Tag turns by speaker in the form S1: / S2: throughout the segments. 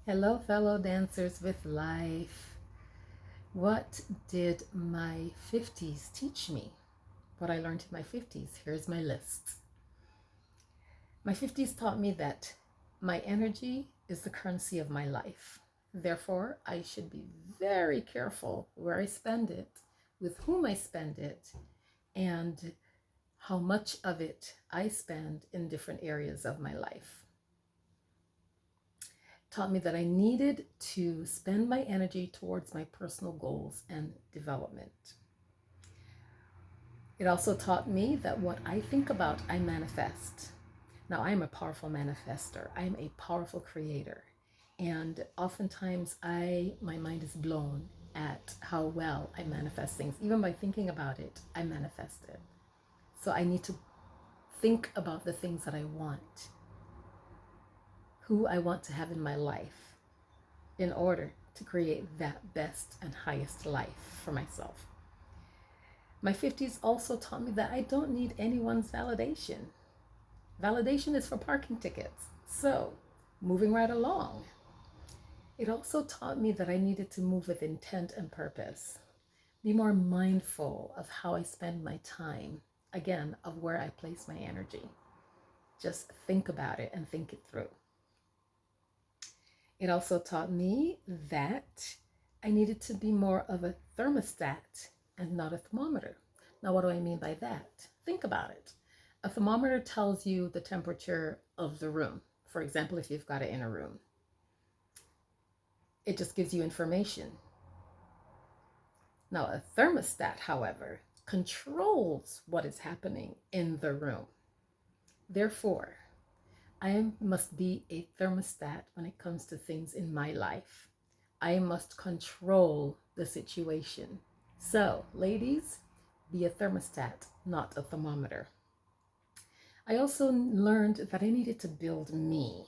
S1: Hello, fellow dancers with life. What did my 50s teach me? What I learned in my 50s. Here's my list. My 50s taught me that my energy is the currency of my life. Therefore, I should be very careful where I spend it, with whom I spend it, and how much of it I spend in different areas of my life. Taught me that I needed to spend my energy towards my personal goals and development. It also taught me that what I think about, I manifest. Now, I am a powerful manifester. I am a powerful creator. And oftentimes my mind is blown at how well I manifest things. Even by thinking about it, I manifest it. So I need to think about the things that I want, who I want to have in my life, in order to create that best and highest life for myself. My 50s also taught me that I don't need anyone's validation. Validation is for parking tickets. So, moving right along. It also taught me that I needed to move with intent and purpose. Be more mindful of how I spend my time. Again, of where I place my energy. Just think about it and think it through. It also taught me that I needed to be more of a thermostat and not a thermometer. Now, what do I mean by that? Think about it. A thermometer tells you the temperature of the room. For example, if you've got it in a room, it just gives you information. Now, a thermostat, however, controls what is happening in the room. Therefore, I must be a thermostat when it comes to things in my life. I must control the situation. So, ladies, be a thermostat, not a thermometer. I also learned that I needed to build me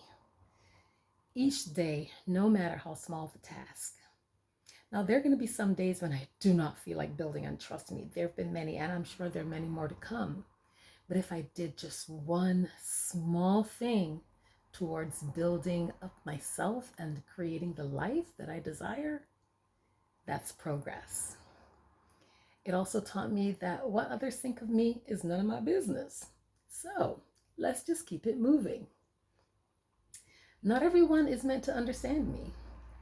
S1: each day, no matter how small the task. Now, there are going to be some days when I do not feel like building, and trust me, there have been many, and I'm sure there are many more to come. But if I did just one small thing towards building up myself and creating the life that I desire, that's progress. It also taught me that what others think of me is none of my business. So let's just keep it moving. Not everyone is meant to understand me.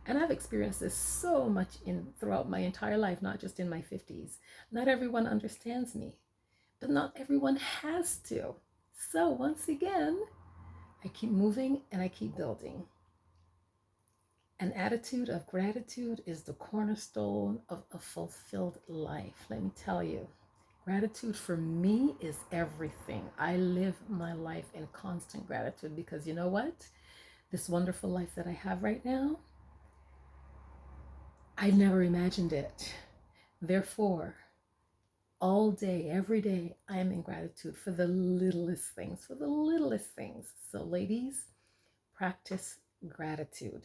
S1: And I've experienced this so much throughout my entire life, not just in my 50s. Not everyone understands me, but not everyone has to. So once again, I keep moving and I keep building. An attitude of gratitude is the cornerstone of a fulfilled life. Let me tell you, gratitude for me is everything. I live my life in constant gratitude because you know what? This wonderful life that I have right now, I never imagined it. Therefore, all day, every day, I am in gratitude for the littlest things, for the littlest things. So, ladies, practice gratitude.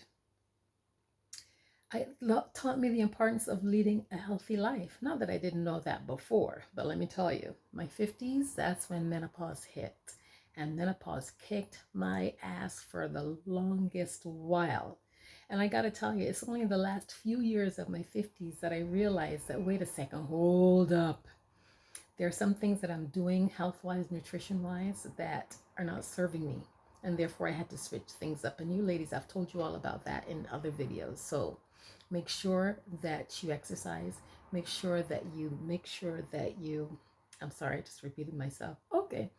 S1: It taught me the importance of leading a healthy life. Not that I didn't know that before, but let me tell you, my 50s, that's when menopause hit. And menopause kicked my ass for the longest while. And I got to tell you, it's only in the last few years of my 50s that I realized that, wait a second, hold up. There are some things that I'm doing health-wise, nutrition-wise, that are not serving me. And therefore, I had to switch things up. And you ladies, I've told you all about that in other videos. So make sure that you exercise. Make sure that you, I'm sorry, I just repeated myself. Okay.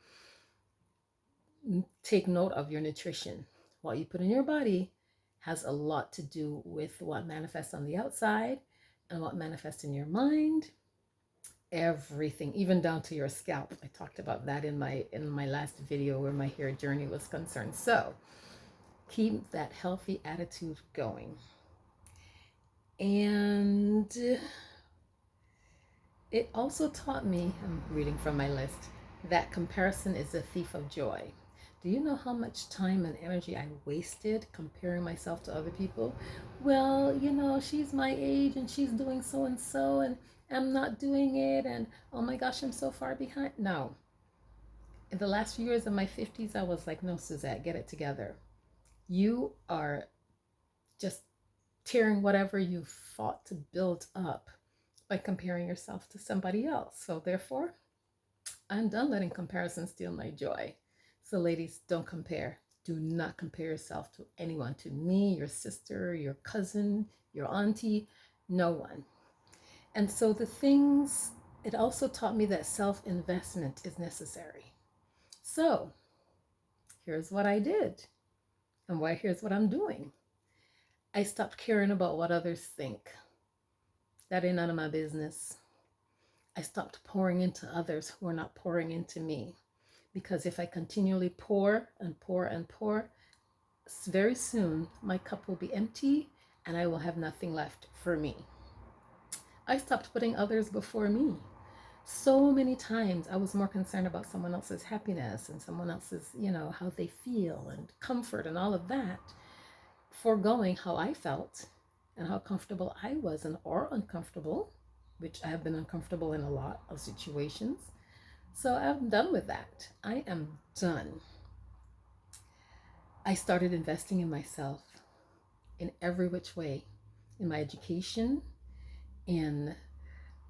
S1: Take note of your nutrition. What you put in your body has a lot to do with what manifests on the outside and what manifests in your mind. Everything, even down to your scalp. I talked about that in my last video where my hair journey was concerned. So keep that healthy attitude going. And it also taught me, I'm reading from my list, that comparison is a thief of joy. Do you know how much time and energy I wasted comparing myself to other people? Well, she's my age and she's doing so and I'm not doing it, and oh my gosh, I'm so far behind. No. In the last few years of my 50s, I was like, no, Suzette, get it together. You are just tearing whatever you fought to build up by comparing yourself to somebody else. So therefore, I'm done letting comparison steal my joy. So ladies, don't compare. Do not compare yourself to anyone, to me, your sister, your cousin, your auntie, no one. And so the things, it also taught me that self-investment is necessary. So here's what I did, and here's what I'm doing. I stopped caring about what others think. That ain't none of my business. I stopped pouring into others who are not pouring into me. Because if I continually pour and pour and pour, very soon my cup will be empty and I will have nothing left for me. I stopped putting others before me. So many times I was more concerned about someone else's happiness and someone else's, how they feel and comfort and all of that, foregoing how I felt and how comfortable I was and or uncomfortable, which I have been uncomfortable in a lot of situations. So I'm done with that. I am done. I started investing in myself in every which way, in my education, in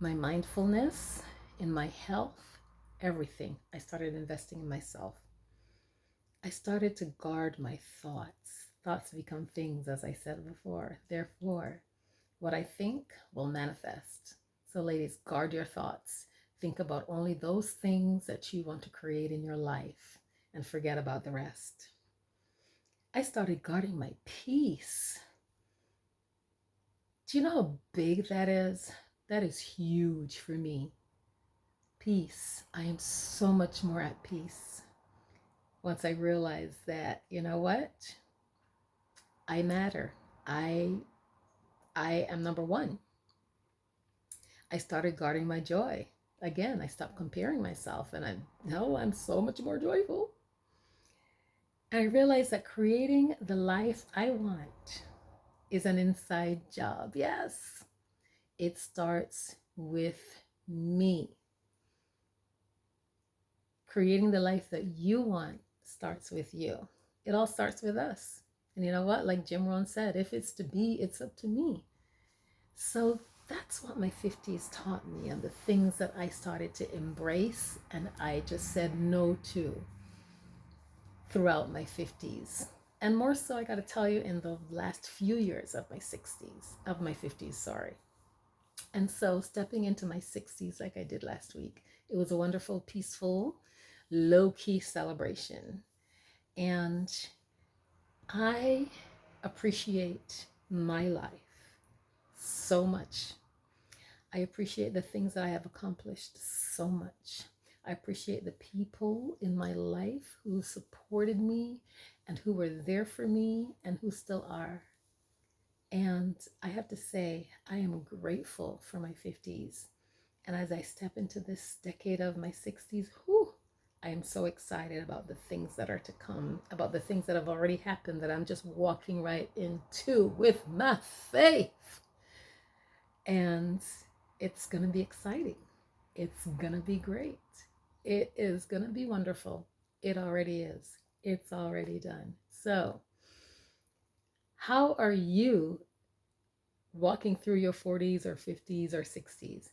S1: my mindfulness, in my health, everything. I started investing in myself. I started to guard my thoughts. Thoughts become things, as I said before. Therefore, what I think will manifest. So, ladies, guard your thoughts. Think about only those things that you want to create in your life and forget about the rest. I started guarding my peace. Do you know how big that is? That is huge for me. Peace. I am so much more at peace once I realize that, you know what? I matter. I I am number one. I started guarding my joy. Again, I stopped comparing myself and I'm so much more joyful. And I realized that creating the life I want is an inside job. Yes, it starts with me. Creating the life that you want starts with you. It all starts with us. And you know what? Like Jim Rohn said, if it's to be, it's up to me. So that's what my 50s taught me, and the things that I started to embrace and I just said no to throughout my 50s. And more so, I got to tell you, in the last few years of my 50s, sorry. And so stepping into my 60s like I did last week, it was a wonderful, peaceful, low-key celebration. And I appreciate my life so much. I appreciate the things that I have accomplished so much. I appreciate the people in my life who supported me and who were there for me and who still are. And I have to say, I am grateful for my 50s. And as I step into this decade of my 60s, I am so excited about the things that are to come, about the things that have already happened that I'm just walking right into with my faith. And it's going to be exciting. It's going to be great. It is going to be wonderful. It already is. It's already done. So, how are you walking through your 40s or 50s or 60s?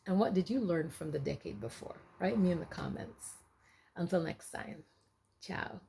S1: And what did you learn from the decade before? Write me in the comments. Until next time, ciao.